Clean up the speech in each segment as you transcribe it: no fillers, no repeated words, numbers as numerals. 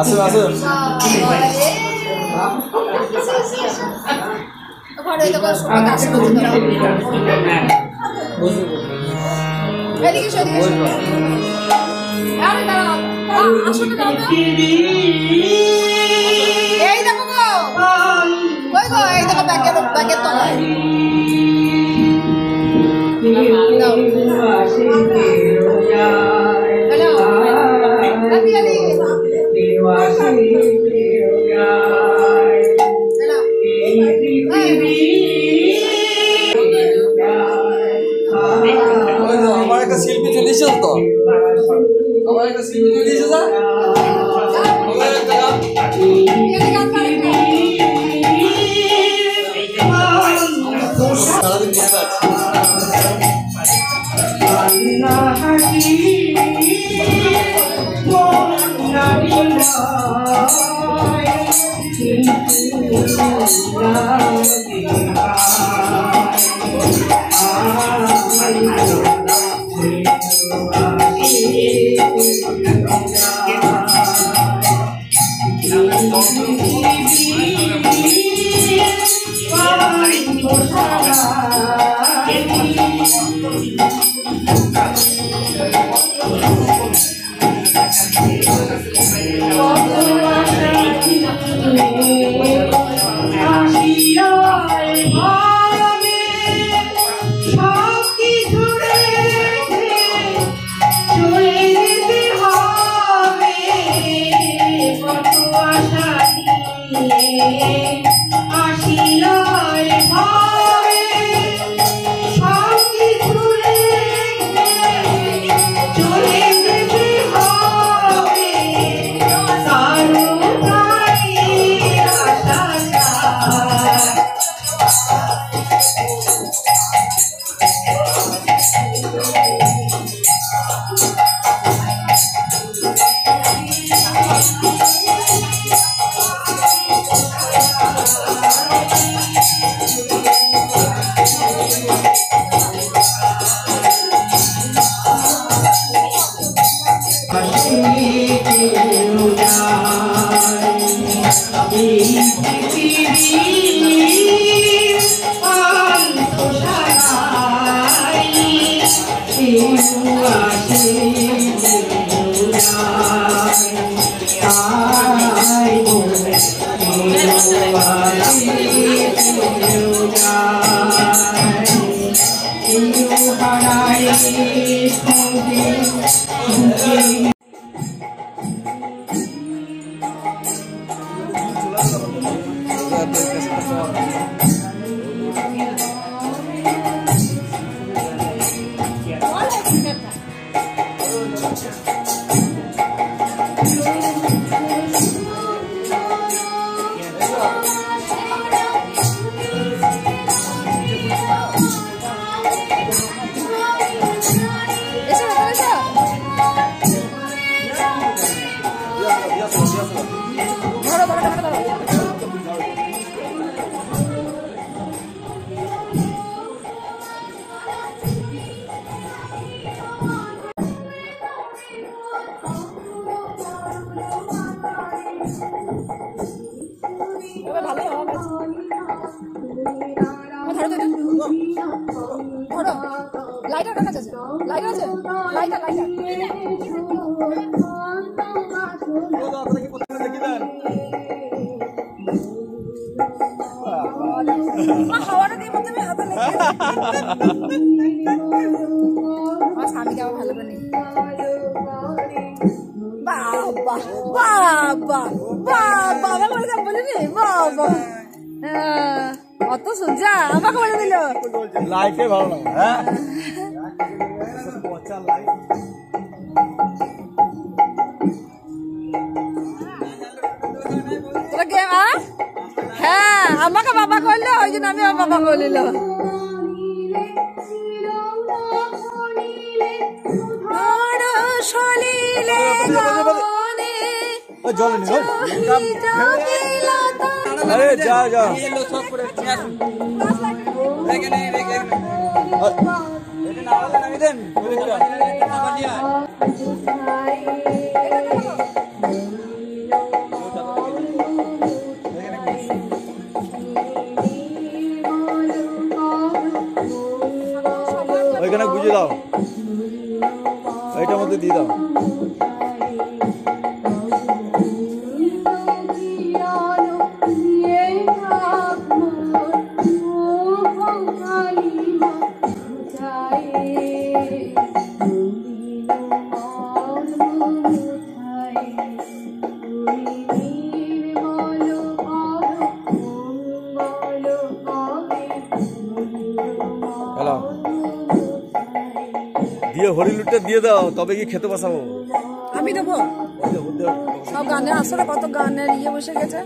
আসো আসো ঘরে তো কোনো সময় কাজ করতে দাও এদিকে সেদিকে আরে দাঁড়াও আসলে দাও এই দেখো গো কই গো এই দেখো ব্যাগের তলায় দাও হ্যালো আলি আলি আমার একটা শিল্পী চলে এসেছে তো আমার একটা শিল্পী চলে এসেছে সারাদিন ভালো ধরো লাইটার কাছে আছে, লাইটার আছে, লাইটার লাইটার হাওয়াটা দিয়ে প্রথমে হাতে লেগে আমার স্বামীকে আমার ভালো করে নেই। বাবা বাবা বাবা আমাকে বলে বলিনি বাবা অত সোজা আমাকে বলে দিল লাইফে ভালো না। হ্যাঁ তোরা কে হ্যাঁ আমাকে বাবা করলো ওই জন্য আমি আমার বাবা বলিল। अरे जा जा ওইখানে গুজে দাও, এইটার মধ্যে দিয়ে দাও। দিয়ে হরিলুটটা দিয়ে দাও, তবে কি খেতে বসাবো। আমি দেবো সব গানের আসলে কত গানের ইয়ে বসে গেছে।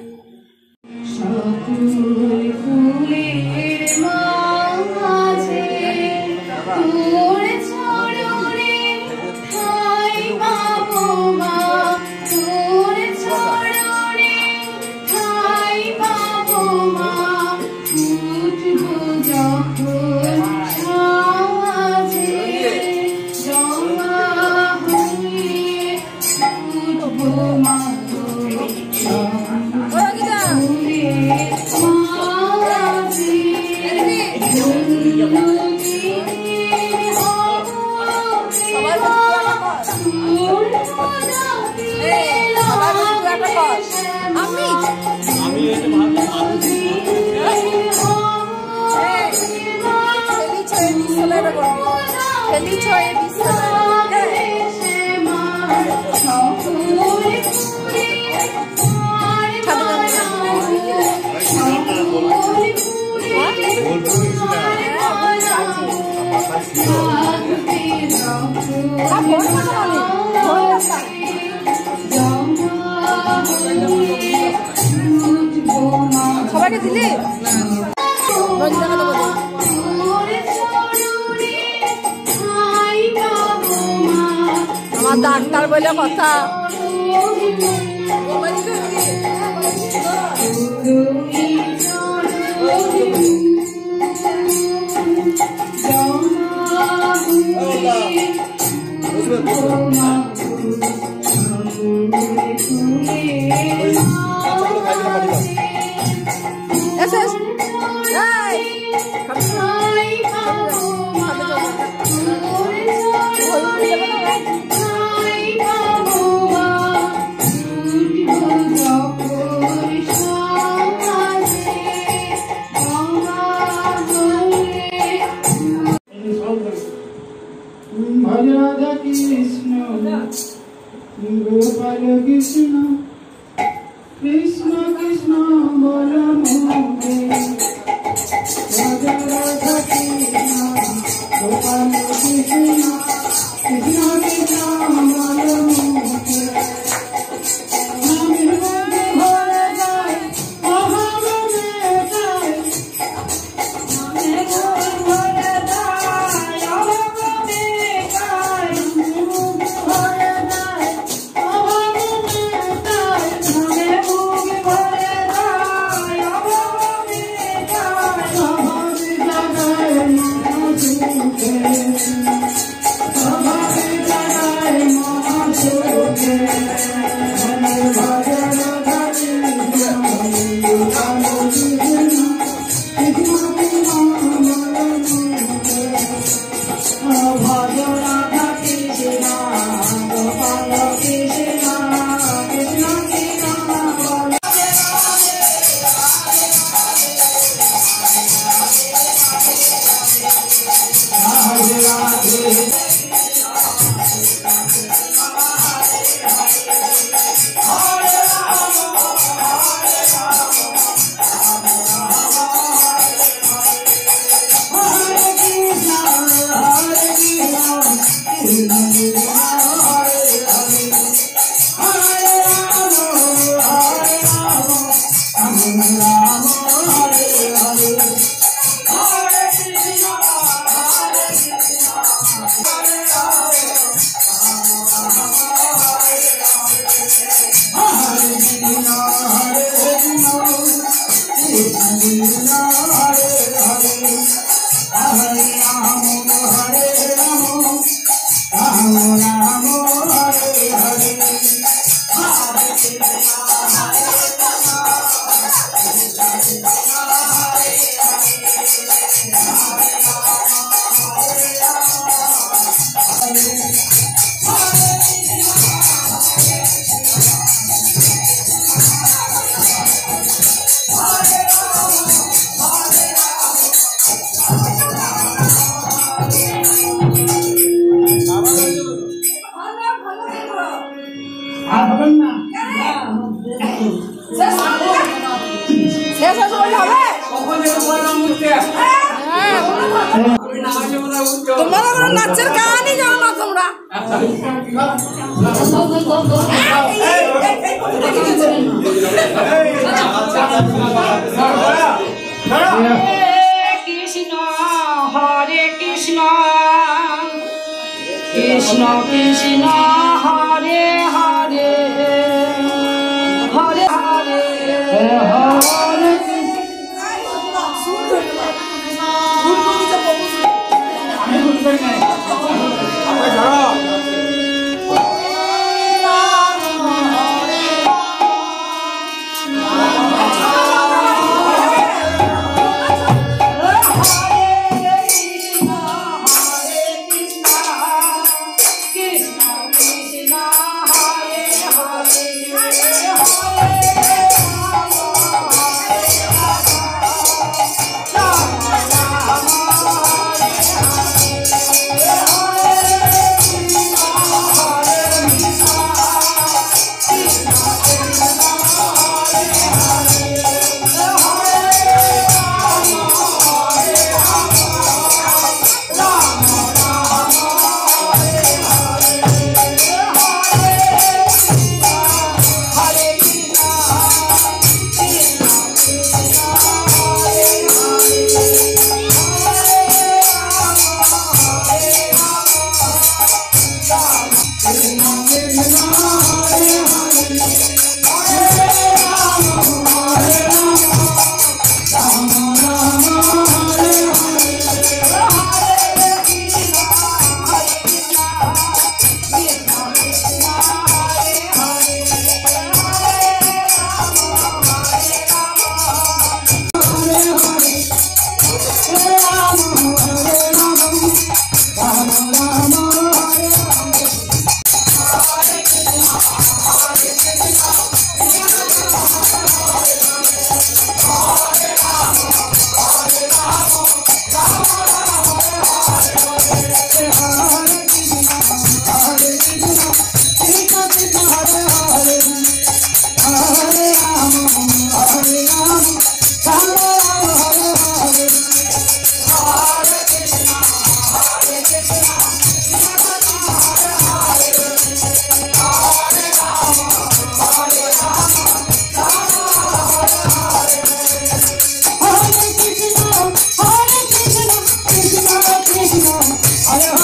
সবাইকে দিলি আমার ডাক্তার বলে কথা। Radha Krishna, Gopal Krishna, Krishna Krishna Balamude, Radha Radha Krishna, Gopal Krishna, Krishna Krishna Balamude. তোমার নাচের গানই জানো না তোমরা। কৃষ্ণ হরে কৃষ্ণ কৃষ্ণ কৃষ্ণ হরে হরে হরে হরে হরে Hare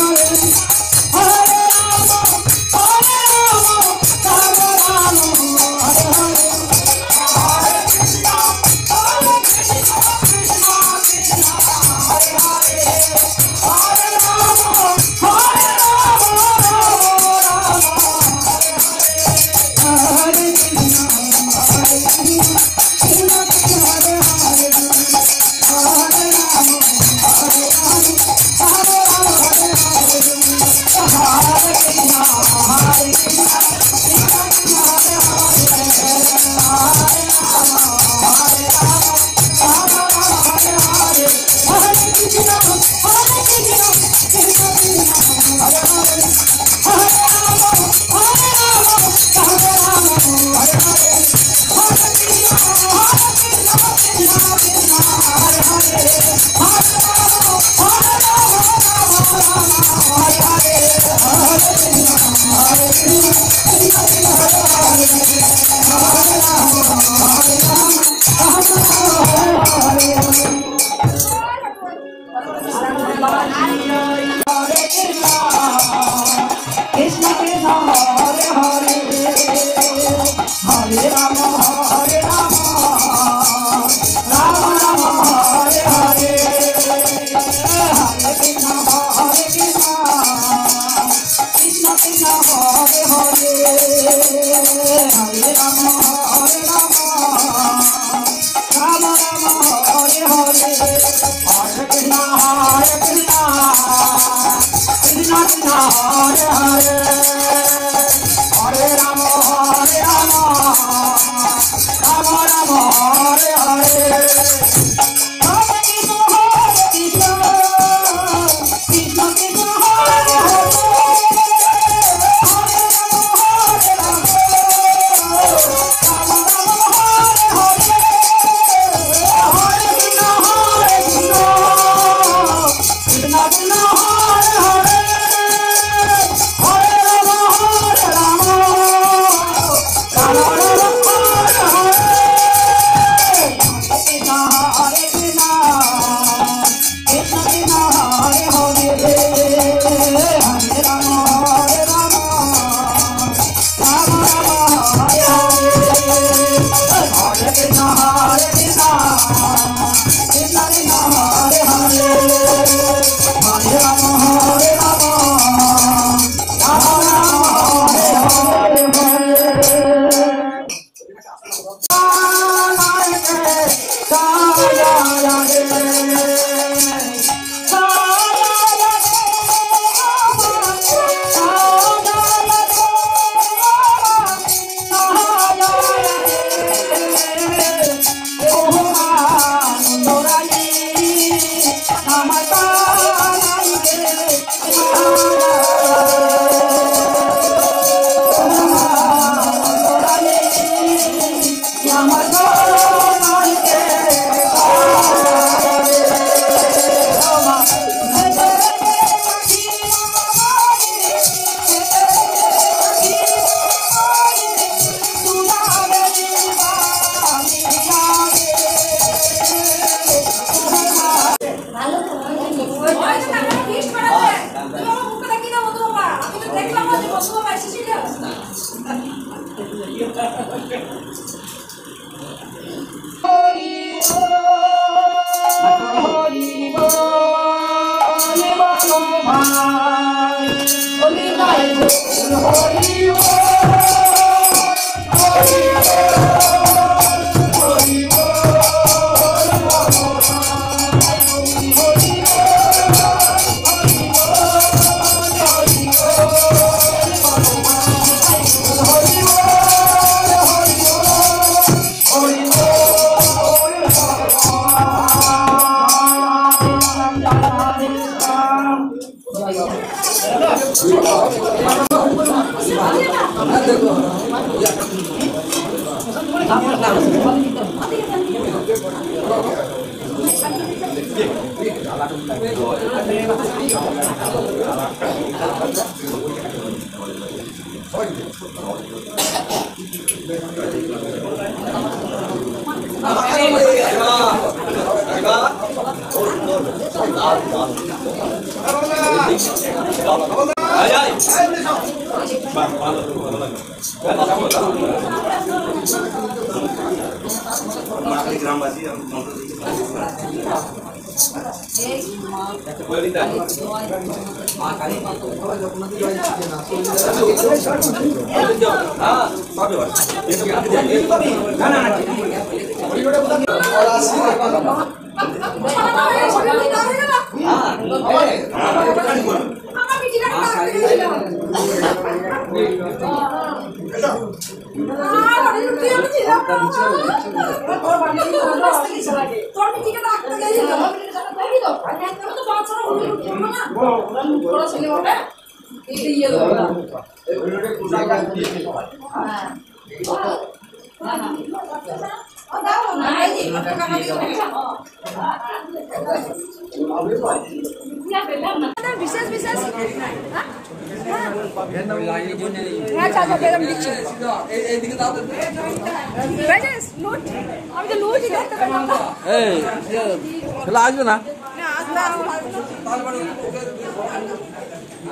আসবে না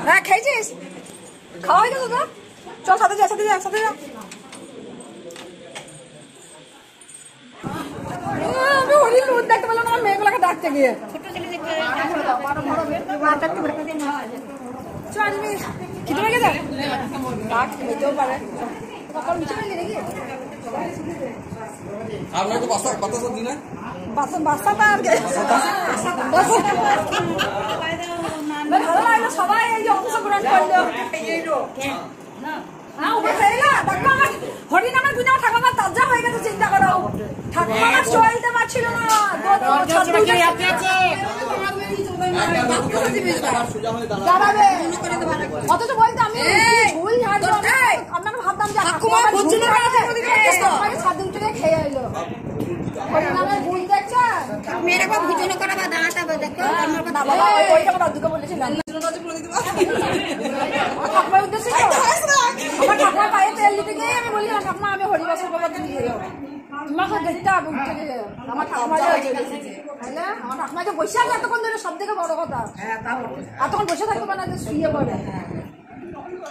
হ্যাঁ খেয়েছিস খাওয়া হয়ে গেল চল সাথে যা সাথে যা সাথে যা আমি হরি লুট দেখতে পেলাম না মেয়েগুলোকে ডাকতে গিয়ে খিদে লেগে যায় ডাক খেতেও পারে সকাল মিছে পেলি নাকি আপনার তো বাতাসা দিন বাসা বাসা আর ভালো লাগলো সবাই এই যে অংশগ্রহণ করলো হ্যাঁ ওপর খেলা দেখো আমার হরিনামের গুণে ঠাকুমা তাজা হয়ে গেছে চিন্তা করো ঠাকুমা চলতে পারছিল না অথচ বলতে আমি ভুল আমরা ভাবতাম যে সাত দিন থেকে খেয়ে এলো হরিনামের ভুল দেখছে मेरे को भोजन करा दाना देखो ওইটা আমার দাদুকে বলেছিলাম ঠাকুমার উদ্দেশ্যে আমার ঠাকুমার পায়ে তেল দিতে গিয়ে আমি বলি না ঠাকুমা আমি হরিবাসের বাবা তুমি খেয়ে যাবো তোমাকে দেখতে হবে উঠতে গেলে আমার ঠাকুমা আমার ঠাকুমাকে বসে আছে এতক্ষণ ধরে সব থেকে বড় কথা এতক্ষণ বসে থাকতে পারে না শুয়ে পড়ে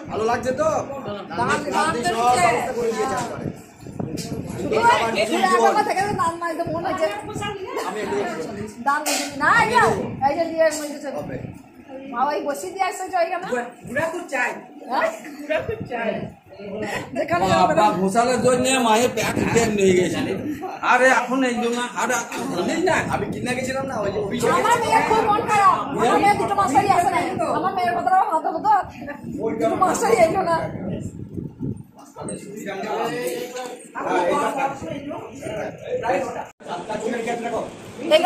ভালো লাগছে তো বসে দিয়ে আসছে ঘোষালের জন্য মায়ের প্যাক নিয়ে গেছিল আরে এখন এই জন্য আর আমি কিনে গেছিলাম না ওই যে আমার মেয়ের খুব মন খারাপ আমার মেয়ে দুটো মাস্টারই আসে না আমার মেয়ের কথা ভাবতে হতো দুটো মাস্টারই এলো না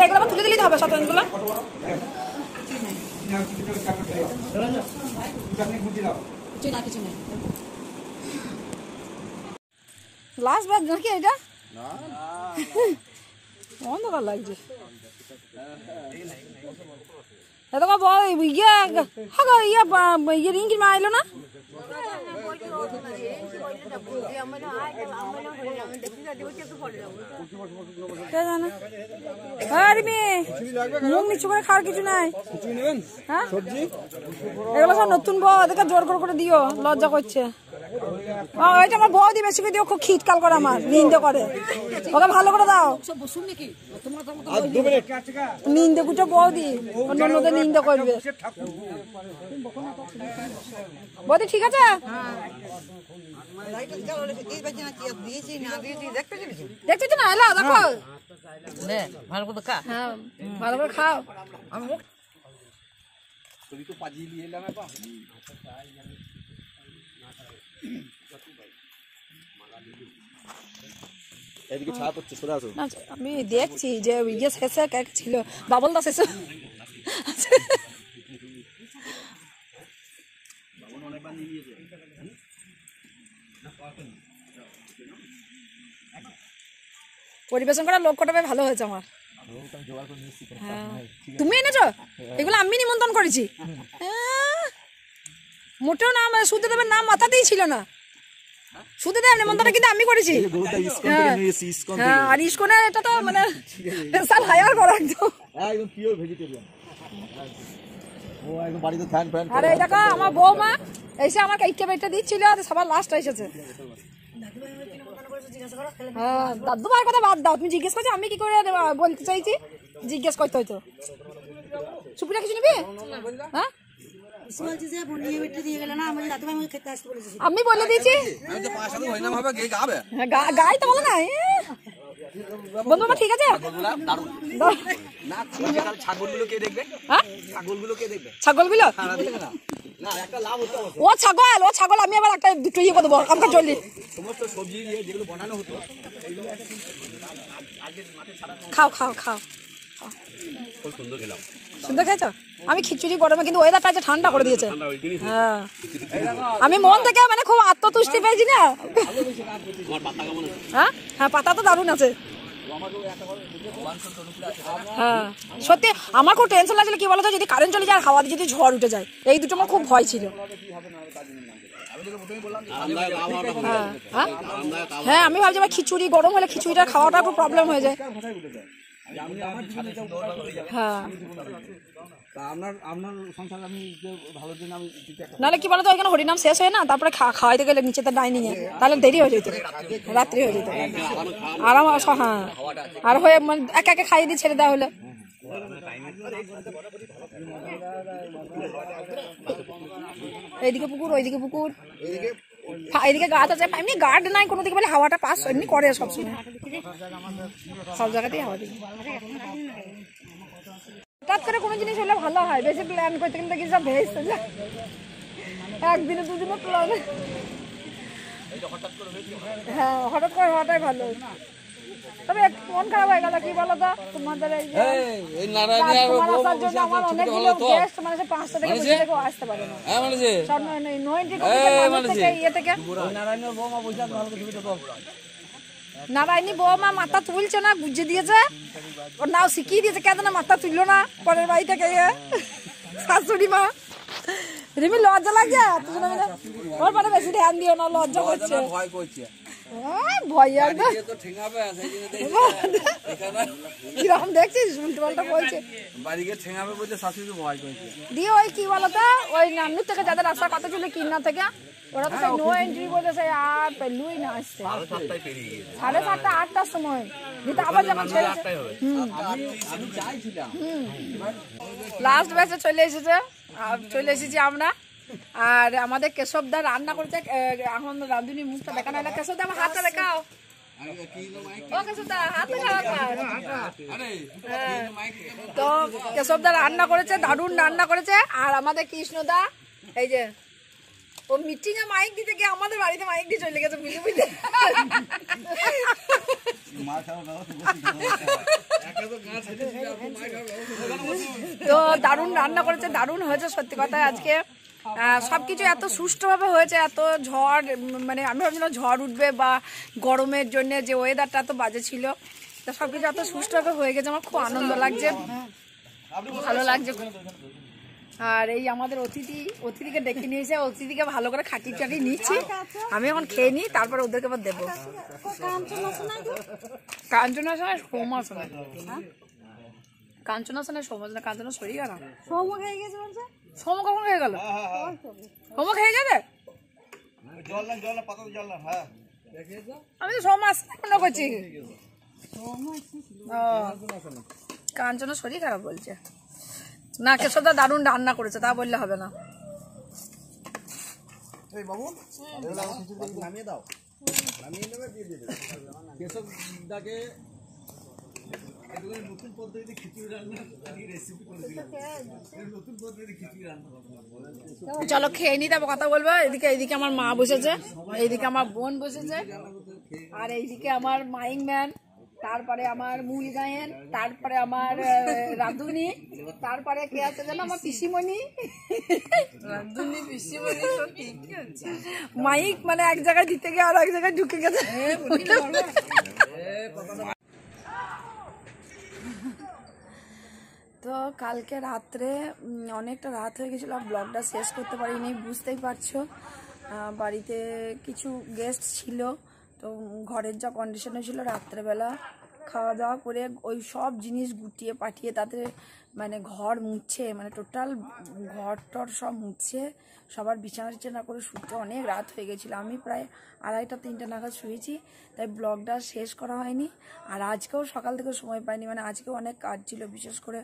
এগুলো তুলে দিলেই হবে শতাংশগুলো কিছু নেই লাস্ট বার নাকি এটা অন্ধকার লাগছে এত ইয়ে রিং কিনা আইলো না মুখ নিচু করে খাওয়ার কিছু নাই হ্যাঁ এগুলো সব নতুন বউ ওদেরকে জোর করে দিও লজ্জা করছে ওইটা আমার বউ দিয়ে বেশি করে দিও খুব খিটকাল করে আমার নিন্দে করে ওকে ভালো করে দাও নিন্দে কুটো বউ দি অন্যদের নিন্দে করবে বৌদি ঠিক আছে দেখছি তো না এলো দেখো ভালো করে খা হ্যাঁ ভালো করে খাও এদিকে ছাপ হচ্ছে সরে আসো আমি দেখছি যে ইয়ে শেষে কে ছিল বাবলদা শেষে পরিবেশন করার লোক কটা ভালো হয়েছে আমার তুমি এনেছো এগুলো আমি নিমন্ত্রণ করেছি মোটেও নাম সুদেবের নাম মাথাতেই ছিল না সুদেব নিমন্ত্রণটা কিন্তু আমি করেছি আর ইস্কনের এটা তো মানে স্পেশাল হায়ার করা একদম পিওর ভেজিটেরিয়ান ও একদম বাড়িতে ফ্যান আরে এই দেখো আমার বৌমা এসে আমার কেকটা বেটে দিচ্ছিল সবার লাস্ট এসেছে হ্যাঁ দাদু ভাইয়ের কথা বাদ দাও তুমি জিজ্ঞেস করছো আমি কি করে বলতে চাইছি জিজ্ঞেস করতে হয়তো সুপিটা কিছু নিবি হ্যাঁ আমি বলে দিয়েছি গাই তো বলো না বন্ধু ঠিক আছে ছাগলগুলো ও ছাগল আমি আবার একটা দুটো ইয়ে করবো আমাকে চলি খাও সুন্দর খেয়েছো আমি খিচুড়ি গরমে কিন্তু ওয়েদারটা আছে ঠান্ডা করে দিয়েছে হ্যাঁ আমি মন থেকে মানে খুব আত্মতুষ্টি পেয়েছি না হ্যাঁ হ্যাঁ পাতা তো দারুণ আছে হ্যাঁ সত্যি আমার খুব টেনশন লাগছিল কি বলতো যদি কারেন্ট চলে যায় আর হাওয়া দিয়ে যদি ঝড় উঠে যায় এই দুটো আমার খুব ভয় ছিল হ্যাঁ আমি ভাবছি আমার খিচুড়ি গরম হলে খিচুড়িটা খাওয়াটা খুব প্রবলেম হয়ে যায় হ্যাঁ নাহলে কি বলতো ওইখানে হরিনাম শেষ হয় না তারপরে খাওয়াইতে গেলে নিচে ডাইনিং এ তাহলে দেরি হয়ে যেত রাত্রি হয়ে যেত আর হ্যাঁ আর হয়ে মানে একে একে খাইয়ে দিয়ে ছেড়ে দেওয়া হলে এইদিকে পুকুর ওইদিকে পুকুর এদিকে গাছ আছে এমনি গার্ড নাই কোনো দিকে বলে হাওয়াটা পাস এমনি করে সবসময় সব জায়গাতেই হাওয়া দিকে হঠাৎ করে কোনো জিনিস হলে ভালো হয়, বেশি প্ল্যান করতে গেলে কি সব ভেস্তে যায়, একদিনে দুদিনে প্ল্যান। হ্যাঁ হঠাৎ করে হওয়াটাই ভালো। তবে একটু মন খারাপ হয়ে গেল, কি বলো তো তোমাদের আসার জন্য আমার অনেকগুলো গেস্ট মানে 5টা থেকে কেউ আসতে পারে না, ইয়ে থেকে নারায়ণী বৌমা মাথা তুলছে না, বুঝিয়ে দিয়েছে ওর নাও শিখিয়ে দিয়েছে, কেন না মাথা তুললো না পরের বাড়ি থেকে শাশুড়ি মা। রিমি লজ্জা লাগছে ওর পরে বেশি ধ্যান দিও না, লজ্জা করছে ভয় কিরকম দেখছিস উল্টো পাল্টা বলছে দিয়ে। ওই কি বলতো ওই নান্নুর থেকে যাদের আসার কথা ছিল কিন্না থেকে, ওরা তো নো এন্ট্রি বলেছে আর পেলুই না আসছে 7:30 8টার সময়। আবার যখন লাস্ট ব্যাচে চলে এসেছি আমরা। আর আমাদের কেশবদা রান্না করেছে, এখন রাঁধুনি মুখটা দেখানো হলো। কেশবদা আমার হাতটা দেখাও, ও কেশবদা হাত দেখাও। তো কেশবদা রান্না করেছে, দারুণ রান্না করেছে। আর আমাদের কৃষ্ণদা এই যে ও মিটিং এ মাইক দিতে গিয়ে আমাদের বাড়িতে মাইক দিয়ে চলে গেছে বুঝে বুঝে। তো দারুণ রান্না করেছে, দারুণ হয়েছে সত্যি কথা। আজকে সবকিছু এত সুষ্ঠুভাবে হয়েছে, এত ঝড় মানে আমি ভাবছিলাম ঝড় উঠবে বা গরমের জন্য যে ওয়েদারটা এত বাজে ছিল, তো সবকিছু এত সুষ্ঠুভাবে হয়ে গেছে, আমার খুব আনন্দ লাগছে, ভালো লাগছে। আর এই আমাদের অতিথিকে ডেকে নিয়েছে, অতিথিকে ভালো করে খাটিয়ে টাটিয়ে নিচ্ছি। আমি এখন খেয়ে নিই, তারপরে ওদেরকে আবার দেবো। কাঞ্চনাশনায় সৌমাসনা, কাঞ্চনাশনায় সৌমাসনা, কাঞ্চনা শরীর গেল সৌম খেয়ে গেছে বলছে। সৌম কখন খেয়ে গেল? সৌম খেয়ে গেছে? আমি তো সৌমাস মনে করছি। কাঞ্চনা শরীর খারাপ বলছে না। কেশবদা দারুণ রান্না করেছে, তা বললে হবে না। চলো খেয়ে নি, তারপর কথা বলবো। এইদিকে আমার মা বসেছে, এইদিকে আমার বোন বসেছে, আর এইদিকে আমার মাইং ম্যান, তারপরে আমার মূল গায়েন, তারপরে আমার রাঁধুনি, তারপরে কে আছে জানো আমার পিসিমণি। রাঁধুনি পিসিমণি তো ঠিকই আছে। মাইক মানে এক জায়গায় দিতে গিয়ে আর এক জায়গায় ঢুকে গেছে। তো কালকে রাত্রে অনেকটা রাত হয়ে গেছিলো, ব্লগটা শেষ করতে পারিনি, বুঝতেই পারছো। বাড়িতে কিছু গেস্ট ছিল, তো ঘরের যা কন্ডিশন হয়েছিল, রাত্রেবেলা খাওয়া দাওয়া করে ওই সব জিনিস গুটিয়ে পাঠিয়ে তাদের মানে ঘর মুছছে, মানে টোটাল ঘর টর সব মুছছে, সবার বিছানা করে শুতে অনেক রাত হয়ে গেছিলো। আমি প্রায় 2:30 3টে নাগাদ শুয়েছি, তাই ব্লগটা শেষ করা হয়নি। আর আজকেও সকাল থেকে সময় পাইনি, মানে আজকেও অনেক কাজ ছিল, বিশেষ করে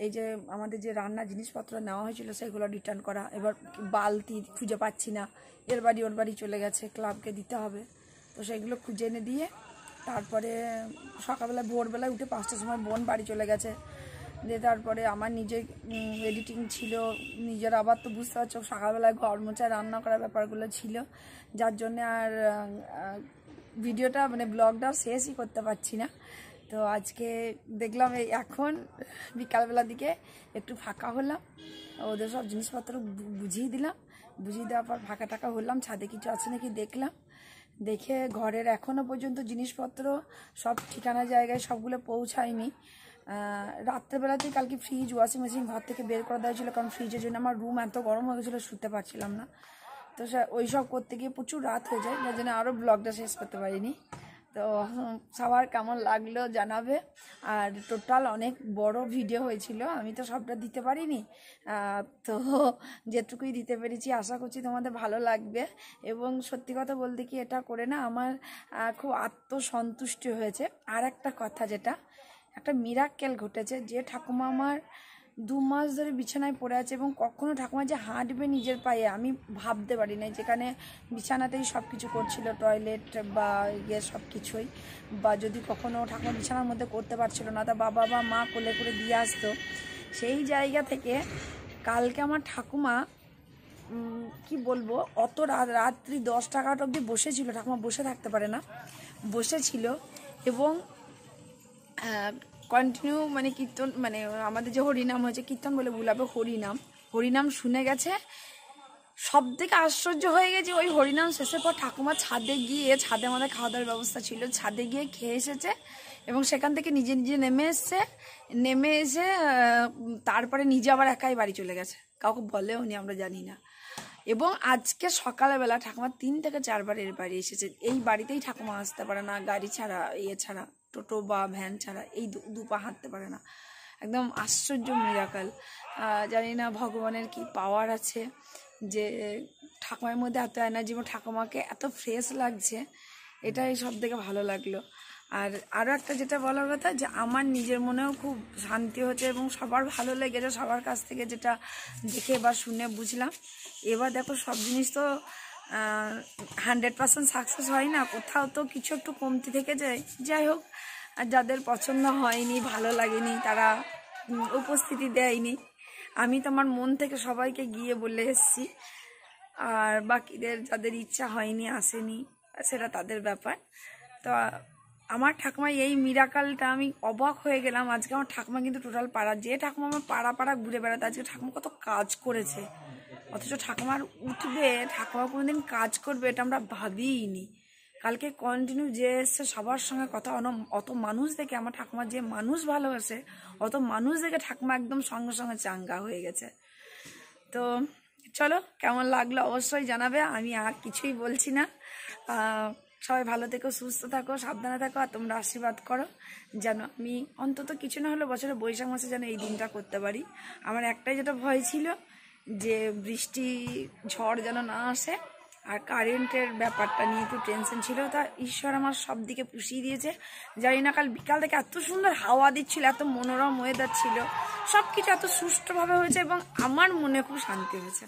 এই যে আমাদের যে রান্নার জিনিসপত্র নেওয়া হয়েছিল সেগুলো রিটার্ন করা। এবার বালতি খুঁজে পাচ্ছি না, এর বাড়ি ওর বাড়ি চলে গেছে, ক্লাবকে দিতে হবে, তো সেগুলো খুঁজে এনে দিয়ে তারপরে সকালবেলা ভোরবেলায় উঠে 5টার সময় বোন বাড়ি চলে গেছে। দিয়ে তারপরে আমার নিজের এডিটিং ছিল, নিজের আবার তো বুঝতে পারছো সকালবেলায় ঘর মোছা রান্না করার ব্যাপারগুলো ছিল, যার জন্যে আর ভিডিওটা মানে ব্লগটা শেষই করতে পারছি না। তো আজকে দেখলাম এই এখন বিকালবেলার দিকে একটু ফাঁকা হলাম, ওদের সব জিনিসপত্র বুঝিয়ে দিলাম, বুঝিয়ে দেওয়ার পর ফাঁকা টাকা হলাম, ছাদে কিছু আছে নাকি দেখলাম, দেখে ঘরের এখনও পর্যন্ত জিনিসপত্র সব ঠিকানা জায়গায় সবগুলো পৌঁছায়নি। রাত্রেবেলাতেই কালকে ফ্রিজ ওয়াশিং মেশিন ঘর থেকে বের করে দেওয়া ছিল, কারণ ফ্রিজের জন্য আমার রুম এত গরম হয়ে গেছিলো, শুতে পারছিলাম না। তো ওই সব করতে গিয়ে প্রচুর রাত হয়ে যায়, যার জন্য আরও ব্লগটা শেষ করতে পারিনি। তো সবার কেমন লাগলো জানাবে। আর টোটাল অনেক বড় ভিডিও হয়েছিল, আমি তো সবটা দিতে পারিনি, তো যেটুকুই দিতে পেরেছি আশা করছি তোমাদের ভালো লাগবে। এবং সত্যি কথা বলতে কি এটা করে না আমার খুব আত্মসন্তুষ্টি হয়েছে। আর একটা কথা, যেটা একটা মিরাক্কেল ঘটেছে, যে ঠাকুমা আমার 2 মাস ধরে বিছানায় পড়ে আছে এবং কখনো ঠাকুমা যে হাঁটবে নিজের পায়ে আমি ভাবতে পারি না। যেখানে বিছানাতেই সব কিছু করছিল, টয়লেট বা ইয়ে সব কিছুই, বা যদি কখনো ঠাকুমা বিছানার মধ্যে করতে পারছিল না তা বাবা বা মা কোলে করে দিয়ে আসতো। সেই জায়গা থেকে কালকে আমার ঠাকুমা কি বলবো, অত রাত্রি 10টা 11টা অবধি বসেছিল। ঠাকুমা বসে থাকতে পারে না, বসেছিল এবং কন্টিনিউ মানে কীর্তন, মানে আমাদের যে হরিনাম হয়েছে, কীর্তন বলে ভুলাবে, হরিনাম শুনে গেছে। সব থেকে আশ্চর্য হয়ে গেছে, ওই হরিনাম শেষের পর ঠাকুমা ছাদে গিয়ে, ছাদে আমাদের খাওয়া দাওয়ার ব্যবস্থা ছিল, ছাদে গিয়ে খেয়ে এসেছে এবং সেখান থেকে নিজে নিজে নেমে এসে তারপরে নিজে আবার একাই বাড়ি চলে গেছে, কাউকে বলেও নি, আমরা জানি না। এবং আজকে সকালবেলা ঠাকুমা 3 থেকে 4 বার এর বাড়ি এসেছে। এই বাড়িতেই ঠাকুমা আসতে পারে না, গাড়ি ছাড়া, ছাড়া, টোটো বা ভ্যান ছাড়া, এই 2 পা হাঁটতে পারে না। একদম আশ্চর্য মিরাকল। জানি না ভগবানের কি পাওয়ার আছে যে ঠাকুমার মধ্যে এত এনার্জি, এবং ঠাকুমাকে এত ফ্রেশ লাগছে, এটাই সব থেকে ভালো লাগলো। আর আরও একটা যেটা বলার কথা, যে আমার নিজের মনেও খুব শান্তি হচ্ছে এবং সবার ভালো লেগেছে, সবার কাছ থেকে যেটা দেখে বা শুনে বুঝলাম। এবার দেখো, সব জিনিস তো 100% সাকসেস হয় না, কোথাও তো কিছু একটু কমতি থেকে যায়। যাই হোক, আর যাদের পছন্দ হয়নি, ভালো লাগেনি, তারা উপস্থিতি দেয়নি। আমি তো আমার মন থেকে সবাইকে গিয়ে বলে এসেছি, আর বাকিদের যাদের ইচ্ছা হয়নি, আসেনি, সেটা তাদের ব্যাপার। তো আমার ঠাকুমা এই মিরাকালটা আমি অবাক হয়ে গেলাম। আজকে আমার ঠাকুমা কিন্তু টোটাল পাড়া, যে ঠাকুমা আমার পাড়া ঘুরে বেড়াতে, আজকে ঠাকুমা কত কাজ করেছে, অথচ ঠাকুমার উঠবে, ঠাকুমা কোনোদিন কাজ করবে এটা আমরা ভাবিইনি। কালকে কন্টিনিউ যে এসছে সবার সঙ্গে কথা, অত মানুষ দেখে আমার ঠাকুমা যে মানুষ ভালোবাসে, অত মানুষ দেখে ঠাকুমা একদম সঙ্গে সঙ্গে চাঙ্গা হয়ে গেছে। তো চলো, কেমন লাগলো অবশ্যই জানাবে। আমি আর কিছুই বলছি না। সবাই ভালো থেকো, সুস্থ থাকো, সাবধানে থাকো, আর তোমরা আশীর্বাদ করো যেন আমি অন্তত কিছু না হলে বছরে বৈশাখ মাসে যেন এই দিনটা করতে পারি। আমার একটাই যেটা ভয় ছিল যে বৃষ্টি ঝড় যেন না আসে, আর কারেন্টের ব্যাপারটা নিয়ে একটু টেনশন ছিল। তা ঈশ্বর আমার সব দিকে পুষিয়ে দিয়েছে। জানি না, কাল বিকাল থেকে এত সুন্দর হাওয়া দিচ্ছিল, এত মনোরম ওয়েদার ছিল, সব কিছু এত সুষ্ঠুভাবে হয়েছে এবং আমার মনে খুব শান্তি হয়েছে।